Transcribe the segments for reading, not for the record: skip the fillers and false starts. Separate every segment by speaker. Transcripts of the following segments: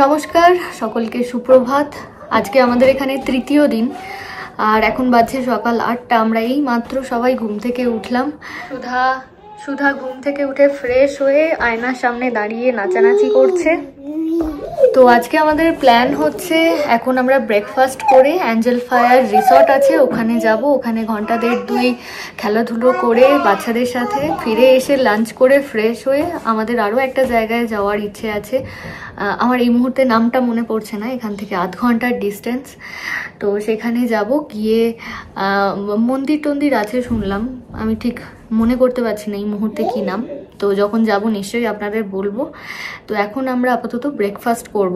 Speaker 1: নমস্কার সকলকে সুপ্রভাত। আজকে আমাদের এখানে তৃতীয় দিন আর এখন বাজছে সকাল ৮টা। আমরা এই মাত্র সবাই ঘুম থেকে উঠলাম। সুধা ঘুম থেকে উঠে ফ্রেশ হয়ে আয়নার সামনে দাঁড়িয়ে নাচানাচি করছে। তো আজকে আমাদের প্ল্যান হচ্ছে এখন আমরা ব্রেকফাস্ট করে অ্যাঞ্জেল ফায়ার রিসর্ট আছে ওখানে যাব। ওখানে ঘন্টা দেড় দুই খেলাধুলো করে বাচ্চাদের সাথে ফিরে এসে লাঞ্চ করে ফ্রেশ হয়ে আমাদের আরও একটা জায়গায় যাওয়ার ইচ্ছে আছে। আমার এই মুহূর্তে নামটা মনে পড়ছে না, এখান থেকে আধ ঘন্টার ডিস্টেন্স। তো সেখানে যাব, গিয়ে মন্দির টন্দির আছে শুনলাম, আমি ঠিক মনে করতে পারছি না এই মুহূর্তে কি নাম। তো যখন যাব নিশ্চয়ই আপনাদের বলবো। তো এখন আমরা আপাতত ব্রেকফাস্ট করব।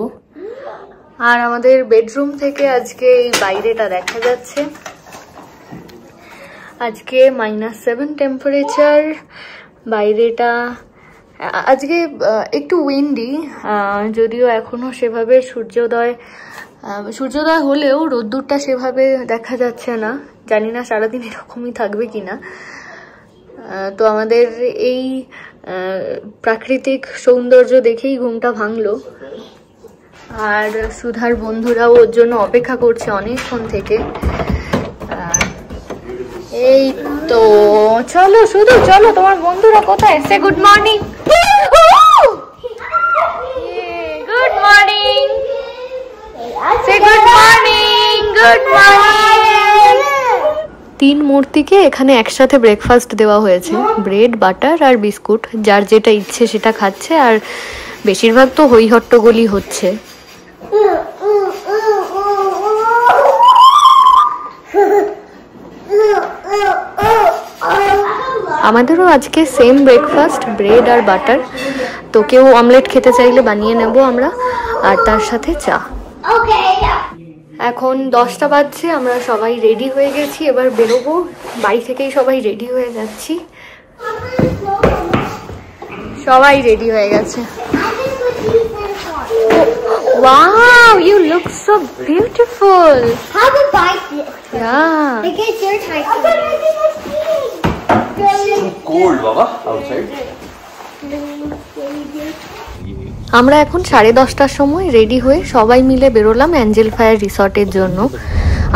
Speaker 1: আর আমাদের বেডরুম থেকে আজকে এই বাইরেটা দেখা যাচ্ছে। আজকে -7 টেম্পারেচার বাইরেটা। আজকে একটু উইন্ডি, যদিও এখনো সেভাবে সূর্যোদয় হলেও রোদ্দুরটা সেভাবে দেখা যাচ্ছে না। জানি না সারাদিন এরকমই থাকবে কিনা। তো আমাদের এই প্রাকৃতিক সৌন্দর্য দেখেই ঘুমটা ভাঙলো। আর সুধার বন্ধুরাও ওর জন্য অপেক্ষা করছে অনেকক্ষণ থেকে। এই তো চলো শুধু চলো, তোমার বন্ধুরা কোথায়? সে গুড মর্নিং। গুড মর্নিং, সে গুড মর্নিং। Good morning. 3 মূর্তিকে এখানে একসাথে ব্রেকফাস্ট দেওয়া হয়েছে, ব্রেড, বাটার আর বিস্কুট। যার যেটা ইচ্ছে সেটা খাচ্ছে, আর বেশিরভাগ তো হই হট্টগোলই হচ্ছে। আমাদেরও আজকে সেম ব্রেকফাস্ট, ব্রেড আর বাটার। তো কেউ অমলেট খেতে চাইলে বানিয়ে নেব আমরা, আর তার সাথে চা। এখন 10টা বাজছে, আমরা সবাই রেডি হয়ে গেছি, এবার বেরোবো। বাড়ি থেকেই সবাই রেডি হয়ে যাচ্ছি। সবাই রেডি হয়ে গেছে। Wow, you look so beautiful.
Speaker 2: How to bite it?
Speaker 1: Yeah.
Speaker 2: I guess your type.
Speaker 3: So cold, Baba, outside.
Speaker 1: আমরা এখন 10:30টার সময় রেডি হয়ে সবাই মিলে বেরোলাম অ্যাঞ্জেল ফায়ার রিসর্টের জন্য।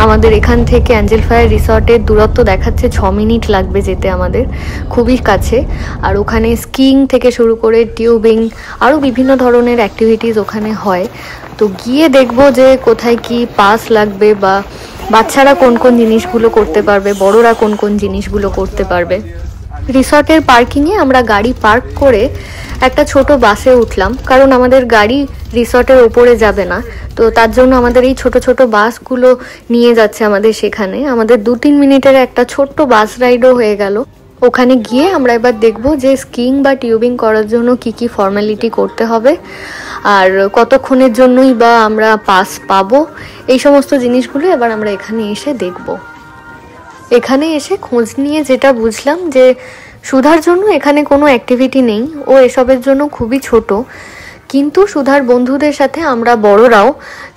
Speaker 1: আমাদের এখান থেকে অ্যাঞ্জেল ফায়ার রিসর্টের দূরত্ব দেখাচ্ছে 6 মিনিট লাগবে যেতে, আমাদের খুবই কাছে। আর ওখানে স্কিইং থেকে শুরু করে টিউবিং আরও বিভিন্ন ধরনের অ্যাক্টিভিটিস ওখানে হয়। তো গিয়ে দেখবো যে কোথায় কি পাস লাগবে, বা বাচ্চারা কোন কোন জিনিসগুলো করতে পারবে, বড়রা কোন কোন জিনিসগুলো করতে পারবে। রিসর্টের পার্কিংয়ে আমরা গাড়ি পার্ক করে একটা ছোট বাসে উঠলাম, কারণ আমাদের গাড়ি রিসর্টের ওপরে যাবে না। তো তার জন্য আমাদের এই ছোট ছোট বাসগুলো নিয়ে যাচ্ছে আমাদের সেখানে। আমাদের 2-3 মিনিটের একটা ছোট্ট বাস রাইডও হয়ে গেল। ওখানে গিয়ে আমরা এবার দেখব যে স্কিইং বা টিউবিং করার জন্য কি কি ফর্মালিটি করতে হবে, আর কতক্ষণের জন্যই বা আমরা পাস পাবো, এই সমস্ত জিনিসগুলো এবার আমরা এখানে এসে দেখব। এখানে এসে খোঁজ নিয়ে যেটা বুঝলাম যে সুধার জন্য এখানে কোনো অ্যাক্টিভিটি নেই, ও এসবের জন্য খুবই ছোট। কিন্তু সুধার বন্ধুদের সাথে আমরা বড়রাও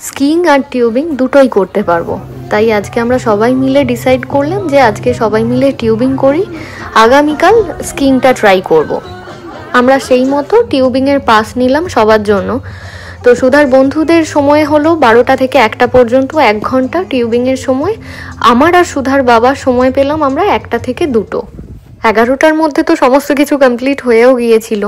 Speaker 1: স্কিইং আর টিউবিং দুটোই করতে পারবো। তাই আজকে আমরা সবাই মিলে ডিসাইড করলাম যে আজকে সবাই মিলে টিউবিং করি, আগামীকাল স্কিইংটা ট্রাই করব। আমরা সেই মতো টিউবিংয়ের পাস নিলাম সবার জন্য। তো সুধার বন্ধুদের সময় হলো 12টা থেকে 1টা পর্যন্ত, 1 ঘন্টা টিউবিংয়ের সময়। আমার আর সুধার বাবার সময় পেলাম আমরা 1টা থেকে 2টো। 11টার মধ্যে তো সমস্ত কিছু কমপ্লিট হয়েও গিয়েছিল,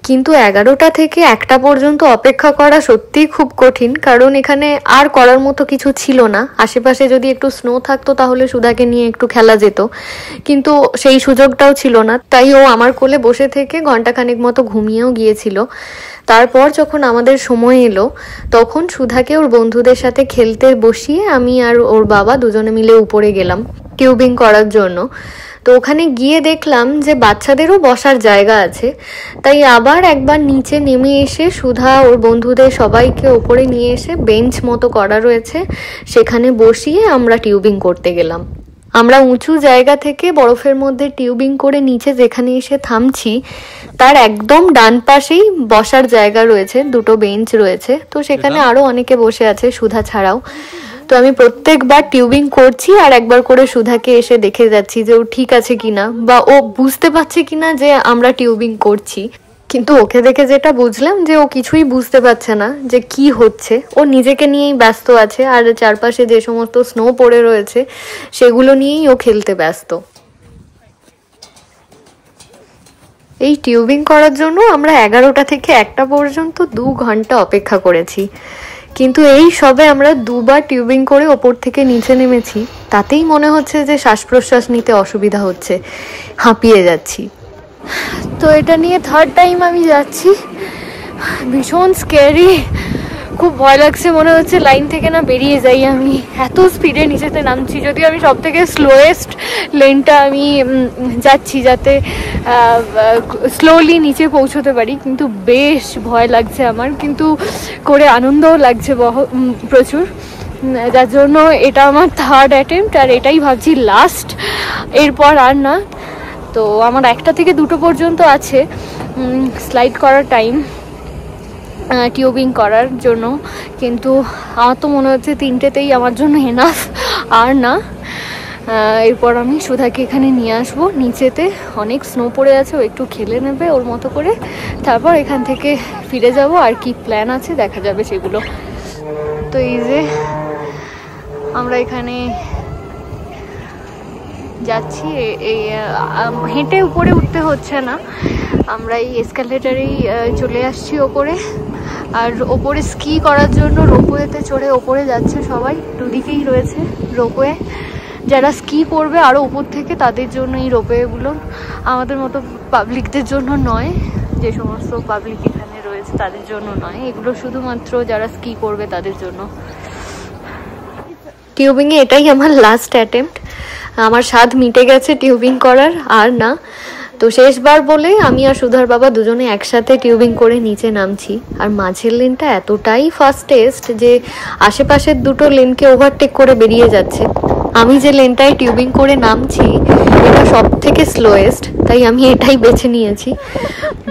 Speaker 1: কিন্তু 11টা থেকে 1টা পর্যন্ত অপেক্ষা করা সত্যিই খুব কঠিন, কারণ এখানে আর করার মতো কিছু ছিল না। আশেপাশে যদি একটু স্নো থাকতো তাহলে সুধাকে নিয়ে একটু খেলা যেত, কিন্তু সেই সুযোগটাও ছিল না। তাই ও আমার কোলে বসে থেকে ঘন্টাখানেক মতো ঘুমিয়েও গিয়েছিল। তারপর যখন আমাদের সময় এলো তখন সুধাকে ওর বন্ধুদের সাথে খেলতে বসিয়ে আমি আর ওর বাবা দুজনে মিলে উপরে গেলাম টিউবিং করার জন্য। তো ওখানে গিয়ে দেখলাম যে বাচ্চাদেরও বসার জায়গা আছে। তাই আবার একবার নিচে নেমে এসে সুধা ওর বন্ধুদের সবাইকে ওপরে নিয়ে এসে বেঞ্চ মতো করা রয়েছে সেখানে বসিয়ে আমরা টিউবিং করতে গেলাম। আমরা উঁচু জায়গা থেকে বরফের মধ্যে টিউবিং করে নিচে যেখানে এসে থামছি তার একদম ডান পাশেই বসার জায়গা রয়েছে, 2টো বেঞ্চ রয়েছে। তো সেখানে আরো অনেকে বসে আছে সুধা ছাড়াও। তো আমি প্রত্যেকবার টিউবিং করছি আর একবার করে সুধাকে এসে দেখে যাচ্ছি যে ও ঠিক আছে কিনা, বা ও বুঝতে পারছে কিনা যে আমরা টিউবিং করছি। কিন্তু ওকে দেখে যেটা বুঝলাম যে ও কিছুই বুঝতে পারছে না যে কি হচ্ছে, ও নিজেকে নিয়েই ব্যস্ত আছে আর চারপাশে যে সমস্ত স্নো পড়ে রয়েছে সেগুলো নিয়েই ও খেলতে ব্যস্ত। এই টিউবিং করার জন্য আমরা 11টা থেকে 1টা পর্যন্ত 2 ঘন্টা অপেক্ষা করেছি, কিন্তু এই সবে আমরা 2বার টিউবিং করে ওপর থেকে নিচে নেমেছি, তাতেই মনে হচ্ছে যে শ্বাস প্রশ্বাস নিতে অসুবিধা হচ্ছে, হাঁপিয়ে যাচ্ছি। তো এটা নিয়ে 3rd টাইম আমি যাচ্ছি, ভীষণ স্ক্যারি, খুব ভয় লাগছে, মনে হচ্ছে লাইন থেকে না বেরিয়ে যাই আমি, এত স্পিডে নিচেতে নামছি। যদিও আমি সব থেকে স্লোয়েস্ট লেনটা আমি যাচ্ছি যাতে স্লোলি নিচে পৌঁছতে পারি, কিন্তু বেশ ভয় লাগছে আমার, কিন্তু করে আনন্দও লাগছে প্রচুর, যার জন্য এটা আমার 3rd অ্যাটেম্প্ট আর এটাই ভাবছি লাস্ট, এরপর আর না। তো আমার 1টা থেকে 2টো পর্যন্ত আছে স্লাইড করার টাইম টিউবিং করার জন্য, কিন্তু আমার তো মনে হচ্ছে 3টেতেই আমার জন্য এনাফ, আর না। এরপর আমি সুধাকে এখানে নিয়ে আসবো, নিচেতে অনেক স্নো পড়ে আছে, ও একটু খেলে নেবে ওর মতো করে, তারপর এখান থেকে ফিরে যাব, আর কি প্ল্যান আছে দেখা যাবে সেগুলো। তো এই যে আমরা এখানে যাচ্ছি, এই হেঁটে উপরে উঠতে হচ্ছে না, আমরা এই এসকালেটারেই চলে আসছি ওপরে, আর ওপরে স্কি করার জন্য রোপওয়েতে চড়ে ওপরে যাচ্ছে সবাই, দুদিকেই রয়েছে রোপওয়ে, যারা স্কি করবে আরও উপর থেকে তাদের জন্য এই রোপওয়েগুলো, আমাদের মতো পাবলিকদের জন্য নয়, যে সমস্ত পাবলিক এখানে রয়েছে তাদের জন্য নয়, এগুলো শুধুমাত্র যারা স্কি করবে তাদের জন্য। টিউবিংয়ে এটাই আমার লাস্ট অ্যাটেম্প্ট, আমার স্বাদ মিটে গেছে টিউবিং করার, আর না। তো শেষবার বলে আমি আর সুধার বাবা দুজনে একসাথে টিউবিং করে নিচে নামছি, আর মাঝের লেনটা এতটাই ফাস্টেস্ট যে আশেপাশের 2টো লেনকে ওভারটেক করে বেরিয়ে যাচ্ছে। আমি যে লেনটায় টিউবিং করে নামছি এটা সব থেকে স্লোয়েস্ট, তাই আমি এটাই বেছে নিয়েছি।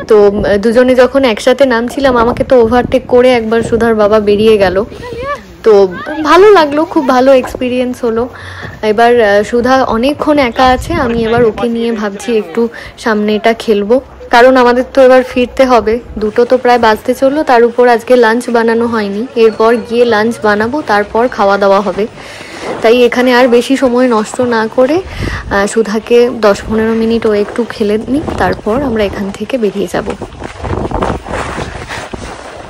Speaker 1: তো দুজনে যখন একসাথে নামছিলাম আমাকে তো ওভারটেক করে একবার সুধার বাবা বেরিয়ে গেল, তো ভালো লাগলো, খুব ভালো এক্সপিরিয়েন্স হলো। এবার সুধা অনেকক্ষণ একা আছে, আমি এবার ওকে নিয়ে ভাবছি একটু সামনে এটা খেলবো, কারণ আমাদের তো এবার ফিরতে হবে, 2টো তো প্রায় বাজতে চললো, তার উপর আজকে লাঞ্চ বানানো হয়নি, এরপর গিয়ে লাঞ্চ বানাবো, তারপর খাওয়া দাওয়া হবে। তাই এখানে আর বেশি সময় নষ্ট না করে সুধাকে 10-15 মিনিট ও একটু খেলে নিই, তারপর আমরা এখান থেকে বেরিয়ে যাব।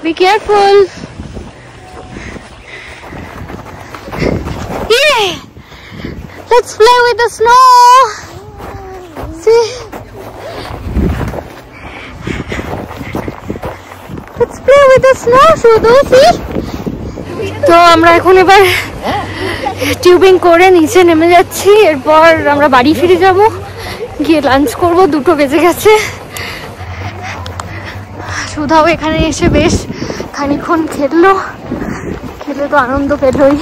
Speaker 1: Be careful. Let's play with the snow. See? Let's play with the snow, Shudhu. See? তো আমরা এখন এবার টিউবিং করে নিচে নেমে যাচ্ছি, এরপর আমরা বাড়ি ফিরে যাব, গিয়ে লাঞ্চ করব, 2টো বেজে গেছে। সুধাও এখানে এসে বেশ খানিকক্ষণ খেলে তো আনন্দ পেলই,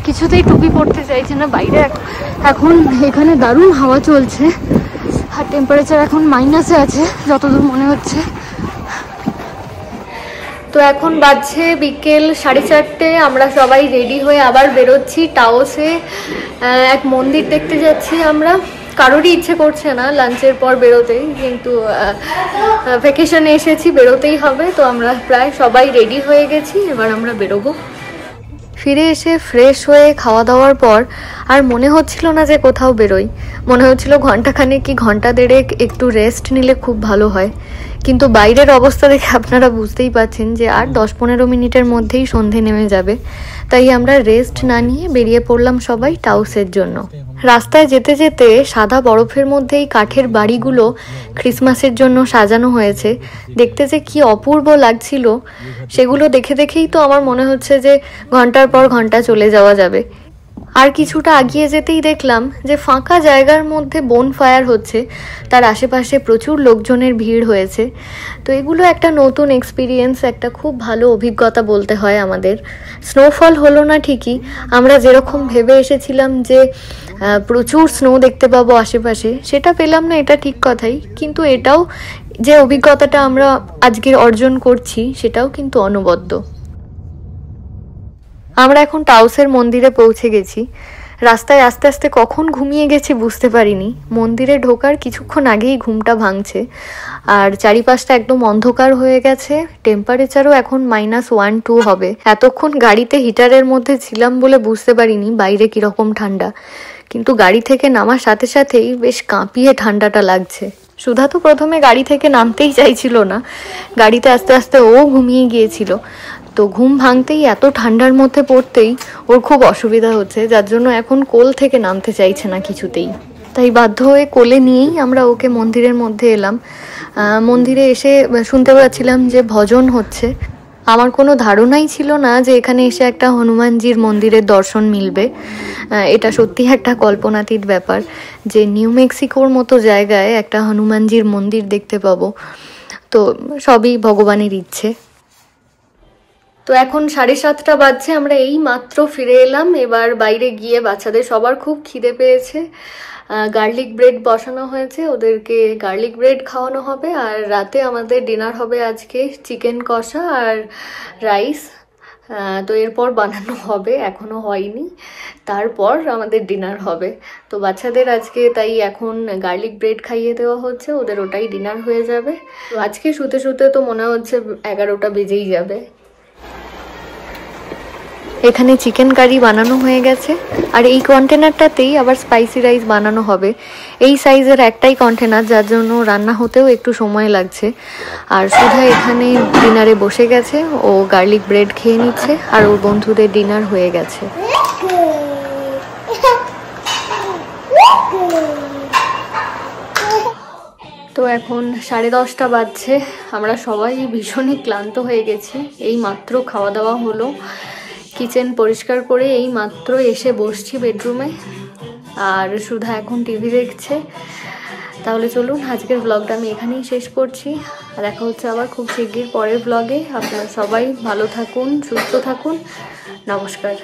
Speaker 1: কিছুতেই টুপি পরতে চাইছে না, বাইরে এখন এখানে দারুণ হাওয়া চলছে, আর টেম্পারেচার এখন মাইনাসে আছে যতদূর মনে হচ্ছে। তো এখন বাজছে বিকেল 4:30, আমরা সবাই রেডি হয়ে আবার বেরোচ্ছি টাওসে, এক মন্দির দেখতে যাচ্ছি আমরা। কারোরই ইচ্ছে করছে না লাঞ্চের পর বেরোতেই, কিন্তু ভ্যাকেশনে এসেছি, বেরোতেই হবে, তো আমরা প্রায় সবাই রেডি হয়ে গেছি, এবার আমরা বেরোবো। ফিরে এসে ফ্রেশ হয়ে খাওয়া দাওয়ার পর আর মনে হচ্ছিল না যে কোথাও বেরোই, মনে হচ্ছিল ঘন্টাখানেক কি ঘন্টা দেড়েক একটু রেস্ট নিলে খুব ভালো হয়, কিন্তু বাইরের অবস্থা দেখে আপনারা বুঝতেই পারছেন যে আর 10-15 মিনিটের মধ্যেই সন্ধে নেমে যাবে, তাই আমরা রেস্ট না নিয়ে বেরিয়ে পড়লাম সবাই টাউসের জন্য। রাস্তায় যেতে যেতে সাদা বরফের মধ্যেই কাঠের বাড়িগুলো ক্রিসমাসের জন্য সাজানো হয়েছে, দেখতে যে কি অপূর্ব লাগছিল, সেগুলো দেখে দেখেই তো আমার মনে হচ্ছে যে ঘন্টার পর ঘন্টা চলে যাওয়া যাবে। আর কিছুটা আগিয়ে যেতেই দেখলাম যে ফাঁকা জায়গার মধ্যে বোনফায়ার হচ্ছে, তার আশেপাশে প্রচুর লোকজনের ভিড় হয়েছে। তো এগুলো একটা নতুন এক্সপিরিয়েন্স, একটা খুব ভালো অভিজ্ঞতা বলতে হয় আমাদের। স্নোফল হলো না ঠিকই, আমরা যেরকম ভেবে এসেছিলাম যে প্রচুর স্নো দেখতে পাবো আশেপাশে, সেটা পেলাম না, এটা ঠিক কথাই, কিন্তু এটাও যে অভিজ্ঞতাটা আমরা আজকের অর্জন করছি সেটাও কিন্তু অনবদ্য। আমরা এখন টাউসের মন্দিরে পৌঁছে গেছি, রাস্তায় আস্তে আস্তে কখন ঘুমিয়ে গেছি বুঝতে পারিনি। মন্দিরে ঢোকার কিছুক্ষণ আগেই ঘুমটা ভাঙছে। আর চারিপাশটা একদম অন্ধকার হয়ে গেছে। টেম্পারেচারও এখন -1-2 হবে। এতক্ষণ গাড়িতে হিটারের মধ্যে ছিলাম বলে বুঝতে পারিনি বাইরে কিরকম ঠান্ডা, কিন্তু গাড়ি থেকে নামার সাথে সাথেই বেশ কাঁপিয়ে ঠান্ডাটা লাগছে। সুধা তো প্রথমে গাড়ি থেকে নামতেই চাইছিল না, গাড়িতে আস্তে আস্তে ও ঘুমিয়ে গিয়েছিল। তো ঘুম ভাঙতেই এত ঠান্ডার মধ্যে পড়তেই ওর খুব অসুবিধা হচ্ছে, যার জন্য এখন কোল থেকে নামতে চাইছে না কিছুতেই। তাই বাধ্য হয়ে কোলে নিয়েই আমরা ওকে মন্দিরের মধ্যে এলাম। মন্দিরে এসে শুনতে পাচ্ছিলাম যে ভজন হচ্ছে। আমার কোনো ধারণাই ছিল না যে এখানে এসে একটা হনুমানজির মন্দিরের দর্শন মিলবে। এটা সত্যি একটা কল্পনাতীত ব্যাপার যে নিউ মেক্সিকোর মতো জায়গায় একটা হনুমানজির মন্দির দেখতে পাবো। তো সবই ভগবানের ইচ্ছে। তো এখন 7:30 বাজছে, আমরা এই মাত্র ফিরে এলাম। এবার বাইরে গিয়ে বাচ্চাদের সবার খুব খিদে পেয়েছে। গার্লিক ব্রেড বসানো হয়েছে, ওদেরকে গার্লিক ব্রেড খাওয়ানো হবে। আর রাতে আমাদের ডিনার হবে আজকে চিকেন কষা আর রাইস। তো এরপর বানানো হবে, এখনো হয়নি, তারপর আমাদের ডিনার হবে। তো বাচ্চাদের আজকে তাই এখন গার্লিক ব্রেড খাইয়ে দেওয়া হচ্ছে, ওদের ওটাই ডিনার হয়ে যাবে। তো আজকে শুতে শুতে তো মনে হচ্ছে 11টা বেজেই যাবে। এখানে চিকেন কারি বানানো হয়ে গেছে, আর এই কন্টেনারটাতেই আবার স্পাইসি রাইস বানানো হবে। এই সাইজের একটাই কন্টেনার, যার জন্য রান্না হতেও একটু সময় লাগছে। আর সুধা এখানে ডিনারে বসে গেছে, ও গার্লিক ব্রেড খেয়ে নিচ্ছে, আর ওর বন্ধুদের ডিনার হয়ে গেছে। তো এখন 10:30 বাজছে, আমরা সবাই ভীষণই ক্লান্ত হয়ে গেছি। এই মাত্র খাওয়া দাওয়া হলো, কিচেন পরিষ্কার করে এই মাত্র এসে বসছি বেডরুমে। আর সুধা এখন টিভি দেখছে। তাহলে চলুন আজকের ব্লগটা আমি এখানেই শেষ করছি। দেখা হচ্ছে আবার খুব শিগগির পরের ব্লগে। আপনারা সবাই ভালো থাকুন, সুস্থ থাকুন। নমস্কার।